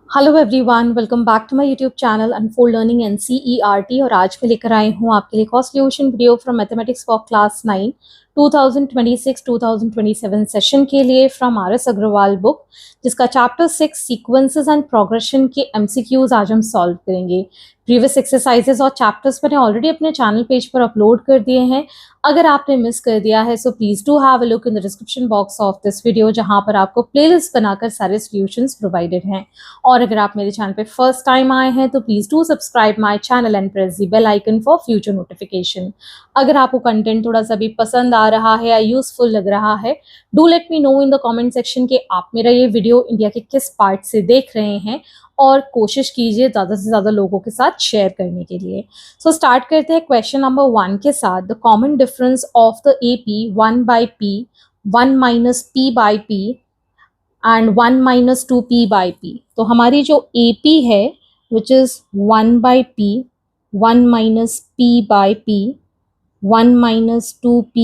Hello everyone, welcome back to my YouTube channel Unfold Learning NCERT. और आज मैं लेकर आई हूँ आपके लिए cost solution video from mathematics for class 9 2026-2027 session के लिए फ्रॉम आर.एस. अग्रवाल बुक, जिसका चैप्टर 6 सीक्वेंसेस एंड प्रोग्रेशन के एमसीक्यूज आज हम सॉल्व करेंगे। प्रीवियस एक्सरसाइजेस और चैप्टर्स मैंने ऑलरेडी अपने चैनल पेज पर अपलोड कर दिए हैं। अगर आपने मिस कर दिया है so please do have a look in the description box of this video, जहां पर आपको प्लेलिस्ट बनाकर सारे सॉल्यूशंस प्रोवाइडेड हैं। और अगर आप मेरे चैनल पे फर्स्ट टाइम आए हैं तो please do subscribe my channel and press the bell icon for future notification. अगर आपको कंटेंट थोड़ा सा भी पसंद आ रहा है या यूजफुल लग रहा है, do let me know in the comment section कि आप मेरा ये वीडियो इंडिया के किस पार्ट से देख रहे हैं, और कोशिश कीजिए ज़्यादा से ज़्यादा लोगों के साथ शेयर करने के लिए। सो स्टार्ट करते हैं क्वेश्चन नंबर 1 के साथ। The common difference of the AP 1 by P, 1 minus P by P and 1 minus 2P by P। तो हमारी जो AP है which is 1 by P, 1 minus P by P, 1 minus 2P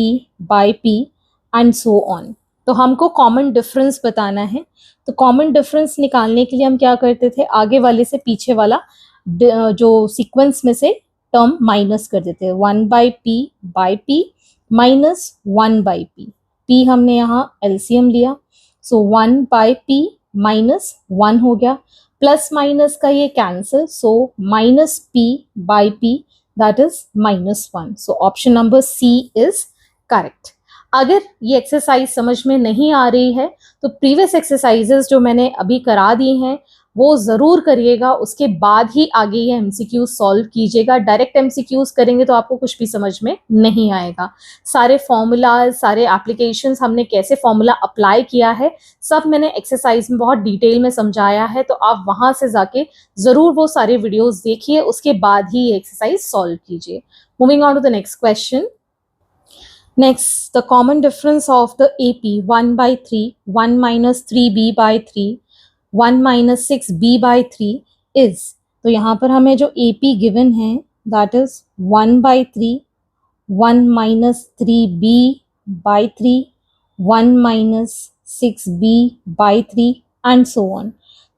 by P and so on. तो हमको common difference बताना है। तो common difference निकालने के लिए हम क्या करते थे, आगे वाले से पीछे वाला जो सीक्वेंस में से टर्म माइनस कर देते हैं। 1 by P by P minus 1 by P। P हमने यहाँ एलसीएम लिया, सो 1 by P माइनस 1 हो गया, प्लस माइनस का ये cancel, so minus P by P that is -1। So option number C is correct. अगर ये एक्सरसाइज समझ में नहीं आ रही है तो प्रीवियस एक्सरसाइजेस जो मैंने अभी करा दी हैं वो ज़रूर करिएगा, उसके बाद ही आगे ये एमसीक्यूज सॉल्व कीजिएगा। डायरेक्ट एमसीक्यूज करेंगे तो आपको कुछ भी समझ में नहीं आएगा। सारे फॉर्मूलाज, सारे एप्लीकेशंस, हमने कैसे फॉर्मूला अप्लाई किया है, सब मैंने एक्सरसाइज में बहुत डिटेल में समझाया है। तो आप वहाँ से जाके ज़रूर वो सारे वीडियोज़ देखिए, उसके बाद ही ये एक्सरसाइज सॉल्व कीजिए। Moving on to the next question. Next, the common difference of the AP 1 by 3, 1 minus 3B by 3, 1 minus 6B by 3 is। तो यहाँ पर हमें जो AP given है that is 1 by 3, 1 minus 3B by 3, 1 minus 6B by 3 and so on।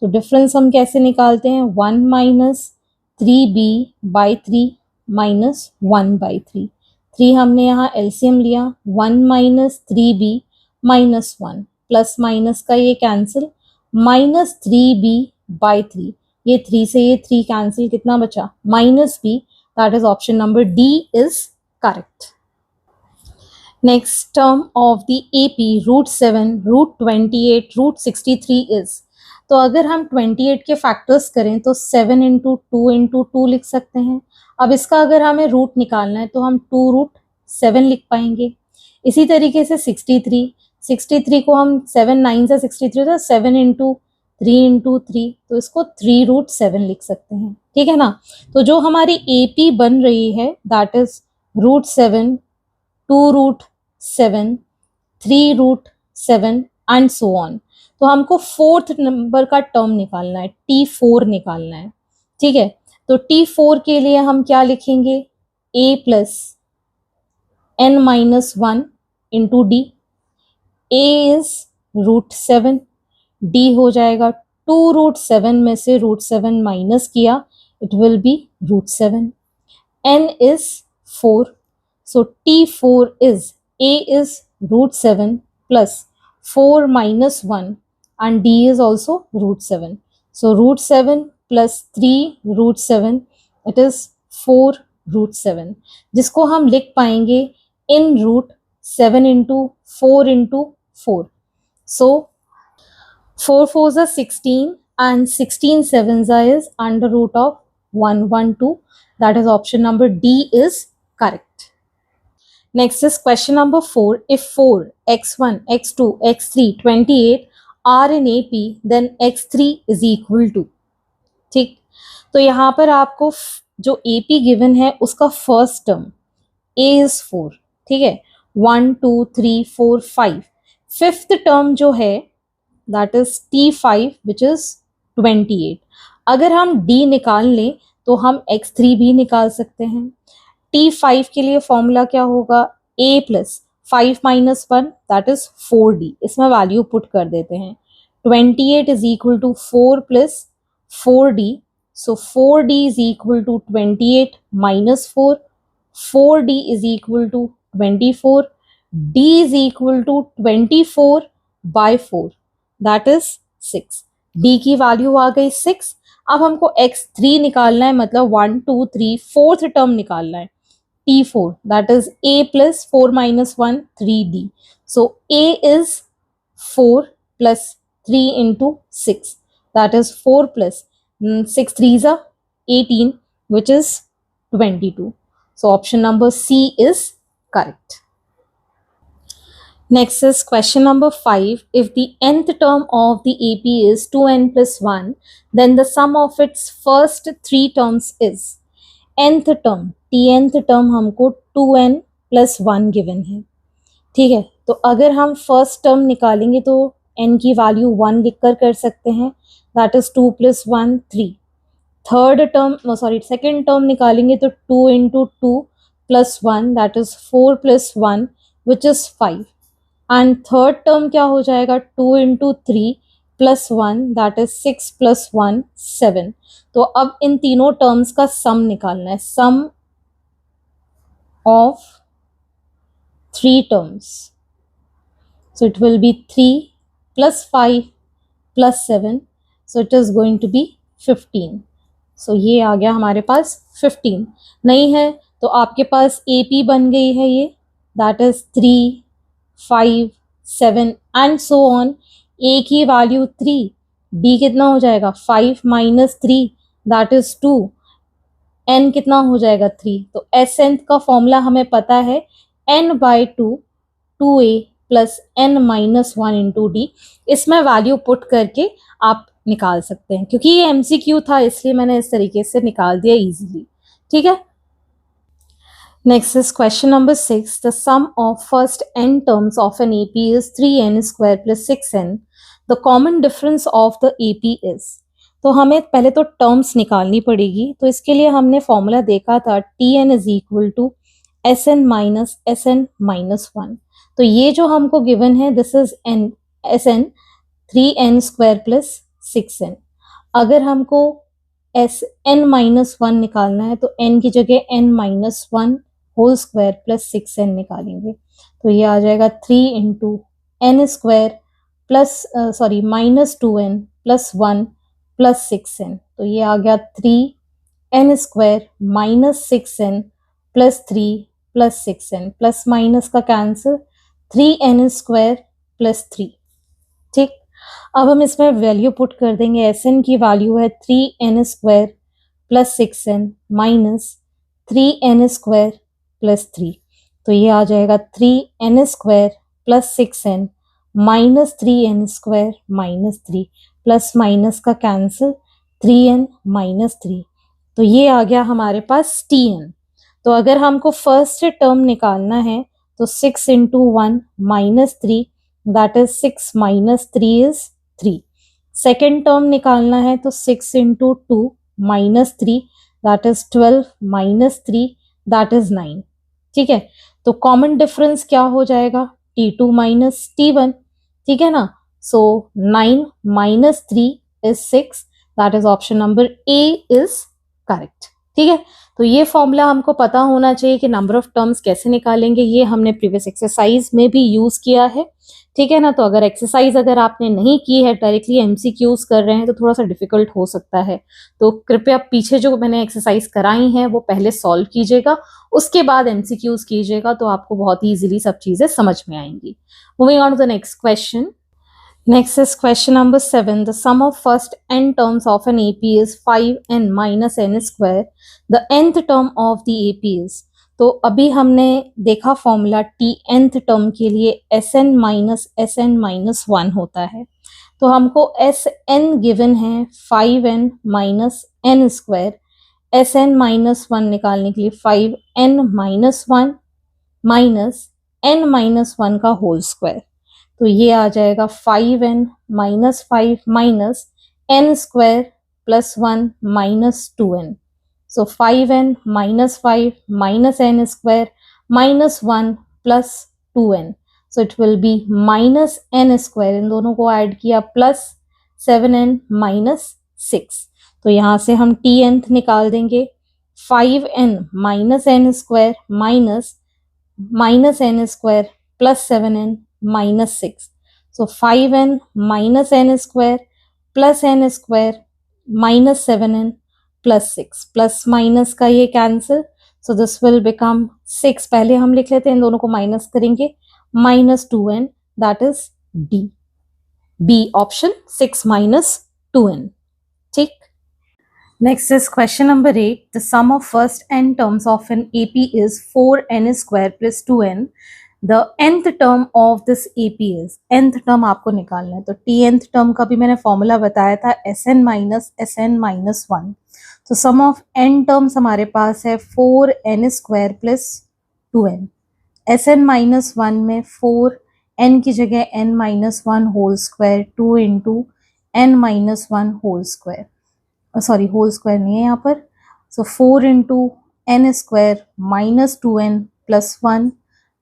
तो difference हम कैसे निकालते हैं, 1 minus 3B by 3 minus 1 by 3। 3 हमने यहाँ एलसीएम लिया, 1 minus 3B minus 1, plus minus का ये कैंसिल, minus 3B by 3। ये 3 से ये 3 कैंसिल, कितना बचा, -B। That is option number D is correct. Next term of the AP √7, √28, √63 is. तो अगर हम 28 के फैक्टर्स करें तो 7 इंटू 2 इंटू 2 लिख सकते हैं। अब इसका अगर हमें रूट निकालना है तो हम 2√7 लिख पाएंगे। इसी तरीके से 63 को हम 7 9 से 63 होता है, 7 इंटू 3 इंटू 3, तो इसको 3√7 लिख सकते हैं। ठीक है ना। तो जो हमारी AP बन रही है that is √7, 2√7, 3√7 and so on. तो हमको फोर्थ नंबर का टर्म निकालना है, T4 निकालना है। ठीक है, तो T4 के लिए हम क्या लिखेंगे, A plus n-1 into D. A is √7, D हो जाएगा 2√7 में से √7 माइनस किया, it will B √7। n is 4, so T4 is A is √7 plus 4 minus 1 and D is also √7. So √7 plus 3√7 it is 4√7, जिसको हम लिख पाएंगे in root 7 into 4 into 4. So 4 4s are 16 and 16 7s is under root of 112. That is option number D is correct. Next is question number 4. If 4, x1, x2, x3, 28 are in AP, then x3 is equal to। ठीक, तो यहाँ पर आपको जो AP given है उसका first term A is 4। ठीक है, 1 2 3 4 5। फिफ्थ टर्म जो है that is T5 which is 28। अगर हम D निकाल लें तो हम x3 भी निकाल सकते हैं। T5 के लिए फॉर्मूला क्या होगा, A plus 5 minus 1 that is 4D। इसमें वैल्यू पुट कर देते हैं। 28 is equal to 4 plus 4d. So 4d is equal to 28 minus 4. 4d is equal to 24. d is equal to 24 by 4, that is 6. d की value आ गई 6. अब हमको x3 निकालना है, मतलब 1 2 3 फोर्थ टर्म निकालना है, t4, that is a plus 4 minus 1 3d. So a is 4 plus 3 into 6, that is 4 plus 6 3s are 18, which is 22. So option number C is correct. Next is question number 5. If the nth term of the AP is 2n plus 1, then the sum of its first 3 terms is. nth term, tnth term हमको 2n plus 1 given है, ठीक है. तो अगर हम first term निकालेंगे तो n की वैल्यू 1 लिख कर सकते हैं, that is 2 plus 1 3. Third term second term निकालेंगे तो 2 into 2 plus 1, that is 4 plus 1 which is 5. And third term क्या हो जाएगा, 2 into 3 plus 1, that is 6 plus 1 7. तो अब इन तीनों टर्म्स का सम निकालना है, सम of 3 terms. So it will be 3 plus 5 plus 7. So it is going to be 15. So ये आ गया हमारे पास 15. नहीं है तो आपके पास AP बन गई है ये, that is 3 5 7 and so on. A की वैल्यू 3, D कितना हो जाएगा 5 minus 3, that is 2. N कितना हो जाएगा 3. तो SN का फॉर्मूला हमें पता है, n by 2 2a plus n minus 1 into D. इसमें वैल्यू पुट करके आप निकाल सकते हैं, क्योंकि ये MCQ था इसलिए मैंने इस तरीके से निकाल दिया इजीली, ठीक है. Next is question number 6. The sum of first n terms of an AP is 3n square plus 6n. The common difference of the AP is. तो हमें पहले तो टर्म्स निकालनी पड़ेगी, तो इसके लिए हमने फॉर्मूला देखा था Tn is equal to Sn minus Sn minus 1. तो ये जो हमको गिवन है this is n Sn 3n square plus 6n. अगर हमको Sn माइनस 1 निकालना है तो n की जगह n minus 1 whole square plus 6n निकालेंगे, तो ये आ जाएगा 3 into n square plus minus 2n plus 1 plus 6n. तो ये आ गया 3n square minus 6n plus 3 plus 6n. Plus minus का कैंसिल, 3n स्क्वायर प्लस 3, ठीक. अब हम इसमें वैल्यू पुट कर देंगे. Sn की वैल्यू है 3n square plus 6n minus 3n square plus 3. तो ये आ जाएगा 3n square plus 6n minus 3n square minus 3. Plus minus का कैंसिल, 3n माइनस 3. तो ये आ गया हमारे पास Tn. तो अगर हमको फर्स्ट टर्म निकालना है तो 6 into 1 minus 3, that is 6 minus 3 is 3. Second term निकालना है तो 6 into 2 minus 3, that is 12 minus 3, that is 9, ठीक है. तो कॉमन डिफरेंस क्या हो जाएगा, T2 माइनस T1, ठीक है ना. सो 9 minus 3 is 6, that is option number A is correct, ठीक है. तो ये फॉर्मूला हमको पता होना चाहिए कि नंबर ऑफ टर्म्स कैसे निकालेंगे. ये हमने प्रीवियस एक्सरसाइज में भी यूज किया है, ठीक है ना. तो अगर एक्सरसाइज अगर आपने नहीं की है, डायरेक्टली MCQs कर रहे हैं तो थोड़ा सा डिफिकल्ट हो सकता है. तो कृपया पीछे जो मैंने एक्सरसाइज कराई हैं वो पहले सॉल्व कीजिएगा, उसके बाद MCQs कीजिएगा, तो आपको बहुत ही इजीली सब चीजें समझ में आएंगी. Moving on to the next question. Next is question number 7. The sum of first n terms of an AP is 5n minus n square. The nth term of the AP is. तो अभी हमने देखा formula Tnth term के लिए Sn minus Sn minus 1 होता है. तो हमको Sn गिवन है 5n minus n square. Sn minus 1 निकालने के लिए 5n minus 1 minus n minus 1 का होल स्क्वायर. तो ये आ जाएगा 5n minus 5 minus n square plus 1 minus 2n. So 5n minus 5 minus n square minus 1 plus 2n. So it will be minus n square, इन दोनों को add किया plus 7n minus 6. तो यहाँ से हम टी nth निकाल देंगे 5n minus n square minus n square plus 7n minus 6. So 5n minus n square plus n square minus 7n plus 6. Plus minus का ये cancel, so this will become 6. पहले हम लिख लेते हैं, इन दोनों को माइनस करेंगे, minus 2n, that is D, B option 6 minus 2n. ठीक. Next is question number 8. The sum of first n terms of an AP is 4n square plus 2n. The nth term of this AP is, nth term आपको निकालना है. तो tnth term का भी मैंने formula बताया था, Sn माइनस Sn माइनस 1. तो सम ऑफ n टर्म्स हमारे पास है 4n square plus 2n. Sn minus 1 में 4 n की जगह n minus 1 whole square 2 into n minus 1 whole square, sorry whole square नहीं है यहाँ पर. So 4 into n square minus 2n plus 1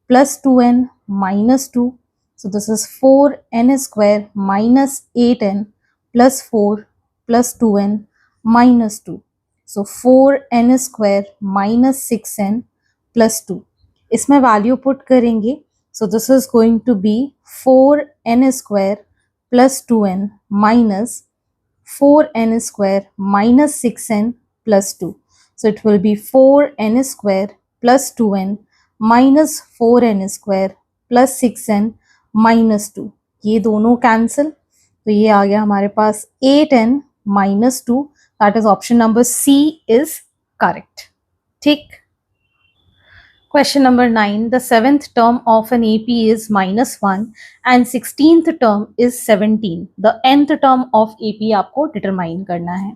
plus 2n minus 2. So this is 4n square minus 8n plus 4 plus 2n minus 2. So 4n square minus 6n plus 2. इसमें value put करेंगे. So this is going to be 4n square plus 2n minus 4n square minus 6n plus 2. So it will be 4n square plus 2n minus 4n square plus 6n minus 2. ये दोनों cancel, तो ये आ गया हमारे पास 8n minus 2. That is option number C is correct. ठीक. Question number 9. The 7th term of an AP is minus 1 and 16th term is 17. The nth term of AP आपको determine करना है.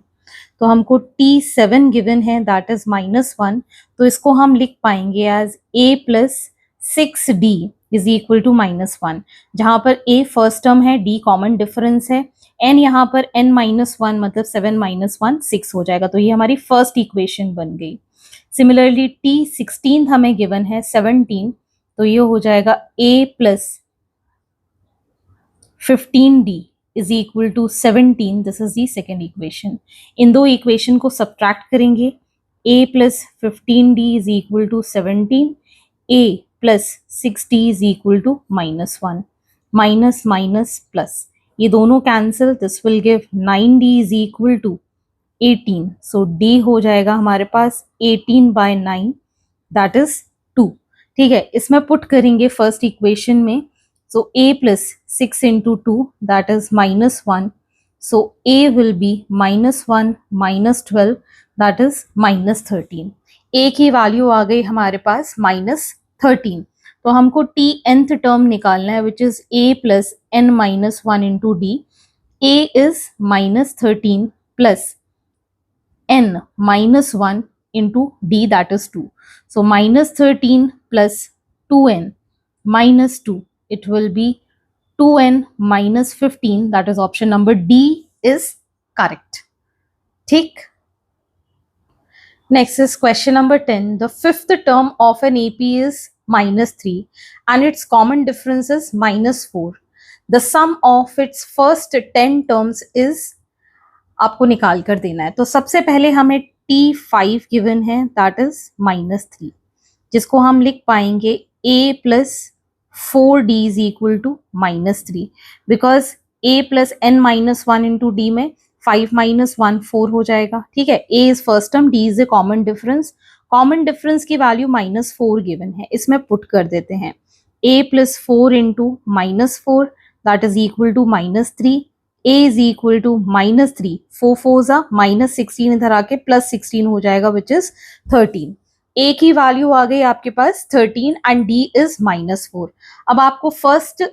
तो हमको T7 गिवन है, that is minus 1. तो इसको हम लिख पाएंगे as A plus 6D is equal to minus 1. जहाँ पर A फर्स्ट टर्म है, D कॉमन डिफरेंस है, N यहाँ पर N माइनस 1 मतलब 7 माइनस 1 6 हो जाएगा. तो ये हमारी फर्स्ट इक्वेशन बन गई. सिमिलरली T16 हमें गिवन है 17, तो ये हो जाएगा A plus 15D is equal to 17. This is the second equation. इन दो इक्वेशन को सब्ट्रैक्ट करेंगे. A plus 15D is equal to 17, A plus 6D is equal to minus 1, minus minus plus, ये दोनों cancel. This will give 9D is equal to 18. So D हो जाएगा हमारे पास 18 bye 9, that is 2. ठीक है, इसमें पुट करेंगे फर्स्ट इक्वेशन में. सो A plus 6 into 2 that is minus 1. So A will be minus 1 minus 12 that is minus 13. A की value आ गई हमारे पास माइनस 13. तो हमको T nth टर्म निकालना है which is A plus n minus 1 into D. A is minus 13 plus n minus 1 into D, that is 2. So minus 13 plus 2n minus 2, it will be 2n minus 15, that is option number D is correct. ठीक. Next is question number 10. The fifth term of an AP is minus 3 and its common difference is minus 4. The sum of its first 10 terms is, आपको निकाल कर देना है. तो सबसे पहले हमें T5 गिवन है, दैट इज माइनस 3, जिसको हम लिख पाएंगे A plus 4D is equal to minus 3, because A plus n minus 1 into D में 5 माइनस 1 4 हो जाएगा. ठीक है, A is first term, D is a common difference. Common difference की वैल्यू माइनस 4 गिवन है, इसमें पुट कर देते हैं. A plus 4 into minus 4 that is equal to minus 3. A is equal to minus 3, 4 4s are minus 16, इधर आके plus 16 हो जाएगा विच इज 13. A की वैल्यू आ गई आपके पास 13 एंड D इज माइनस 4. अब आपको फर्स्ट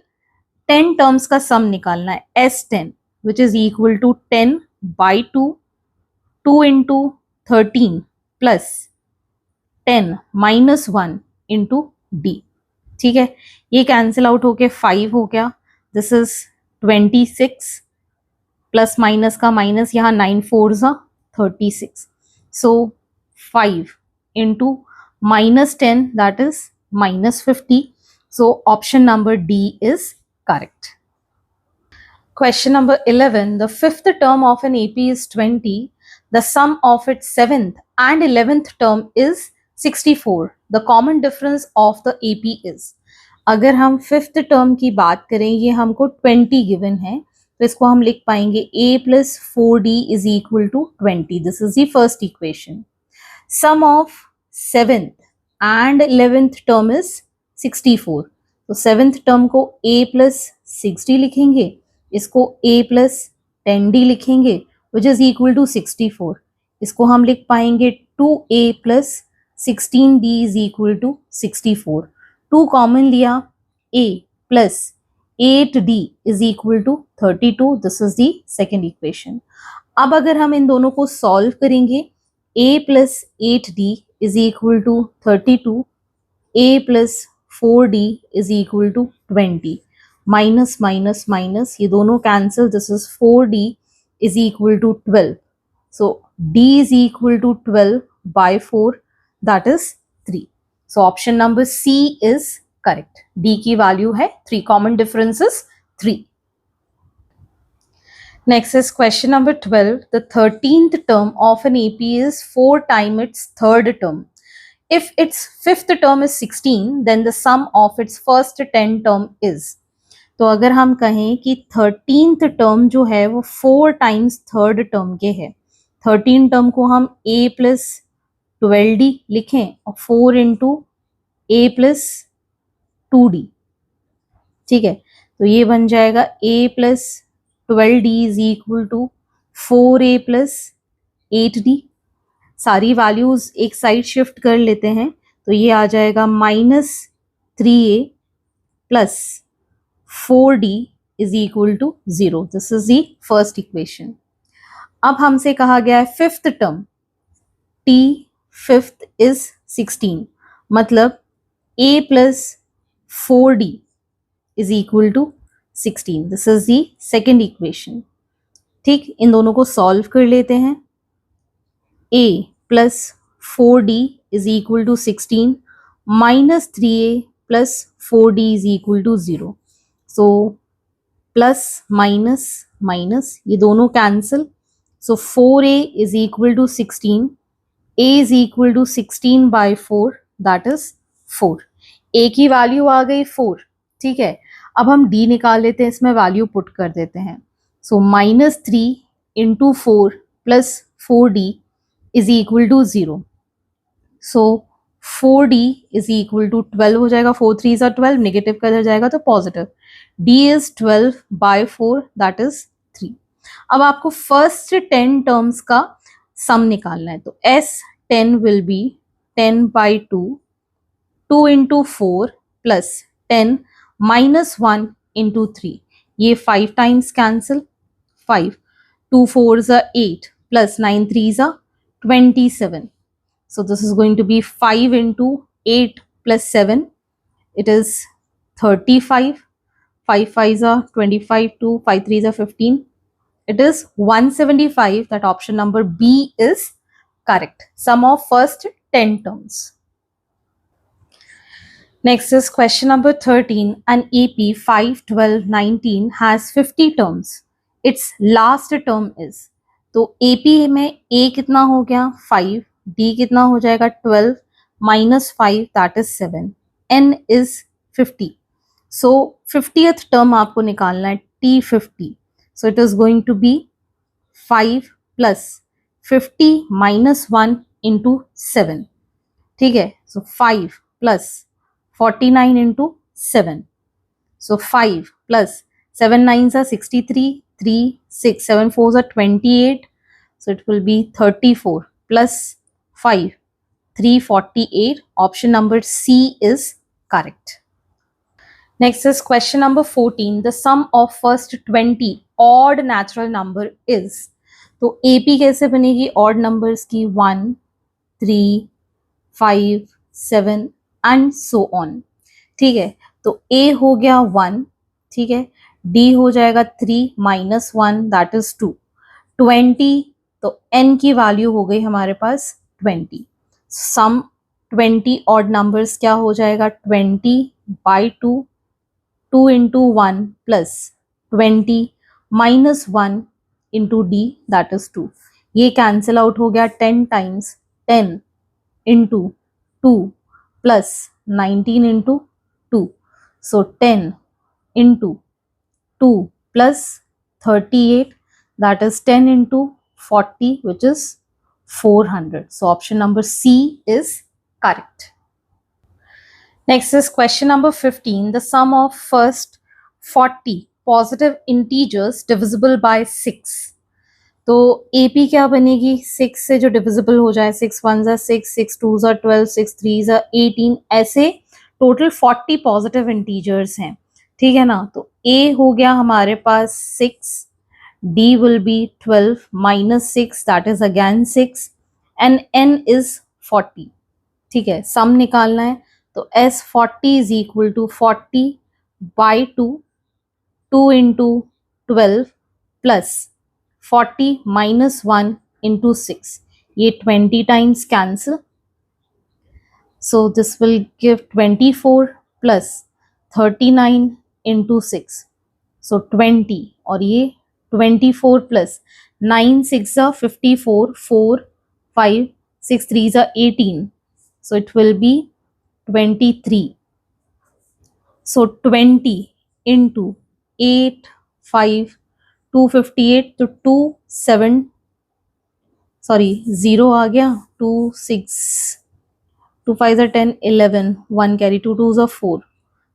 10 टर्म्स का सम निकालना है, S10 which is equal to 10 by 2, 2 into 13 plus 10 minus 1 into D. ठीक है, ये कैंसिल आउट होके 5 हो गया. दिस इज 26 प्लस माइनस का माइनस, यहाँ 9 4s 36. So 5 into minus 10 that is minus 50. So option number D is correct. Question number 11. The fifth term of an AP is 20 The sum of its 7th and 11th term is 64. The common difference of the AP is. अगर हम 5th term की बात करें, ये हमको 20 given है, तो इसको हम लिख पाएंगे a plus 4d is equal to 20. This is the first equation. Sum of 7th and 11th term is 64. तो 7th टर्म को a plus 6d लिखेंगे, इसको a plus 10d लिखेंगे, which is equal to 64. इसको हम लिख पाएंगे 2a plus 16d is equal to 64. 2 common लिया, a plus 8d is equal to 32. This is the second equation. अब अगर हम इन दोनों को सॉल्व करेंगे, a plus 8d is equal to 32, a plus 4d is equal to 20. Minus minus minus, ये दोनों cancel. This is 4d is equal to 12. So d is equal to 12 by 4, that is 3. So option number C is correct. D की value है 3. Common difference is 3. Next is question number 12. The 13th term of an AP is 4 times its third term. If its 5th term is 16, then the sum of its first 10 term is. तो अगर हम कहें कि 13th term जो है वो 4 times third term के है, 13 टर्म को हम a प्लस 12d लिखें और 4 इंटू a प्लस 2d. ठीक है, तो ये बन जाएगा a plus 12d is equal to 4a plus 8d. सारी वैल्यूज एक साइड शिफ्ट कर लेते हैं, तो ये आ जाएगा minus 3a plus 4d is equal to 0. This is the first equation. अब हमसे कहा गया है fifth term, t fifth is 16, मतलब a plus 4d is equal to 16. This is the second equation. ठीक, इन दोनों को सॉल्व कर लेते हैं. a plus 4d is equal to 16 minus 3a plus 4d is equal to 0. So plus minus minus, ये दोनों cancel. So 4a is equal to 16. a is equal to 16 by 4, that is 4. a की value आ गई 4. ठीक है, अब हम d निकाल लेते हैं, इसमें वैल्यू पुट कर देते हैं. So minus 3 into 4 plus 4d is equal to 0. So 4d is equal to 12 हो जाएगा. 4 3 is 12, नेगेटिव का इधर जाएगा तो positive. d is 12 by 4, that is 3. अब आपको फर्स्ट 10 टर्म्स का सम निकालना है, तो S10 will be 10 by 2, 2 into 4 plus 10 minus 1 into 3. ये 5 times cancel, 5, 2 4s are 8 plus 9 3s are 27. So this is going to be 5 into 8 plus 7. It is 35. 5 5s are 25, 2 5 3s are 15. It is 175. That option number B is correct. Sum of first 10 terms. Next is question number 13. An AP 5, 12, 19 has 50 terms. Its last term is. तो AP में A कितना हो गया 5, D कितना हो जाएगा 12 minus 5, that is 7. N is 50. So 50th term आपको निकालना है T50. So it is going to be 5 plus 50 minus 1 into 7. ठीक है, so 5 plus 49 into 7. So 5 plus 7 9s are 63, 3 6 7 4s are 28. So it will be 34 plus 5, 348. Option number C is correct. Next is question number 14. The sum of first 20 odd natural number is. तो AP कैसे बनेगी odd numbers की 1, 3, 5, 7 and so on. ठीक है, तो A हो गया 1. ठीक है, D हो जाएगा 3 minus 1, that is 2. 20, तो N की वैल्यू हो गई हमारे पास 20. सम 20 odd numbers क्या हो जाएगा 20 by 2, 2 into 1 plus 20 minus 1 into D, that is 2. ये कैंसिल आउट हो गया 10 times 10 into 2 plus 19 into 2, so 10 into 2 plus 38, that is 10 into 40, which is 400. So option number C is correct. Next is question number 15. The sum of first 40 positive integers divisible by 6. तो AP क्या बनेगी? 6 से जो divisible हो जाए, 6 1 जा 6, 6 2 जा 12, 6 3 जा 18, ऐसे टोटल 40 पॉजिटिव इंटीजर्स हैं, ठीक है ना। तो A हो गया हमारे पास 6, D will be 12 minus 6, that is again 6, and N is 40, ठीक है। सम निकालना है तो S40 is equal to 40 by 2, 2 into 12 plus 40 minus 1 into 6, ये 20 times cancel, so this will give 24 plus 39 into 6, so 20, और ये 24 plus 9 6 are 54, 4 5 6 3 are 18, so it will be 23, so 20 into 8 5 258, तो 0 आ गया, 2 6 2 5 are 10 11, 1 carry, 2 2s are 4,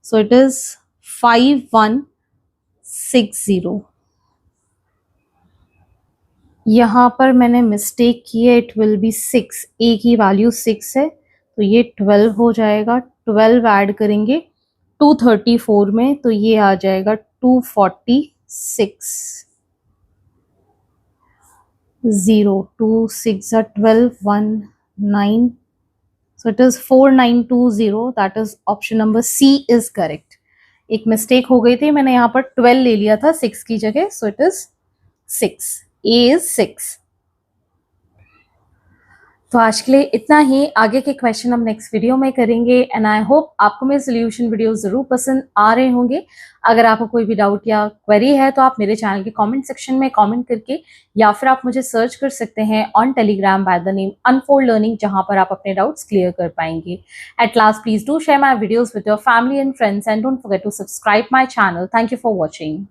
so it is 5160. यहाँ पर मैंने mistake की है, इट विल बी 6, ए की वैल्यू 6 है तो ये 12 हो जाएगा, 12 ऐड करेंगे 234 में तो ये आ जाएगा 246, 0 2 6 are 12 1 9, so it is 4920, that is option number C is correct. एक मिस्टेक हो गई थी, मैंने यहाँ पर 12 ले लिया था 6 की जगह, so it is 6, A is 6. तो आज के लिए इतना ही, आगे के क्वेश्चन हम नेक्स्ट वीडियो में करेंगे एंड आई होप आपको मेरे सोल्यूशन वीडियो जरूर पसंद आ रहे होंगे। अगर आपको कोई भी डाउट या क्वेरी है तो आप मेरे चैनल के कमेंट सेक्शन में कमेंट करके, या फिर आप मुझे सर्च कर सकते हैं on Telegram by the name Unfold Learning, जहां पर आप अपने डाउट्स क्लियर कर पाएंगे। At last please do share my videos with your family and friends and don't forget to subscribe my channel. Thank you for watching.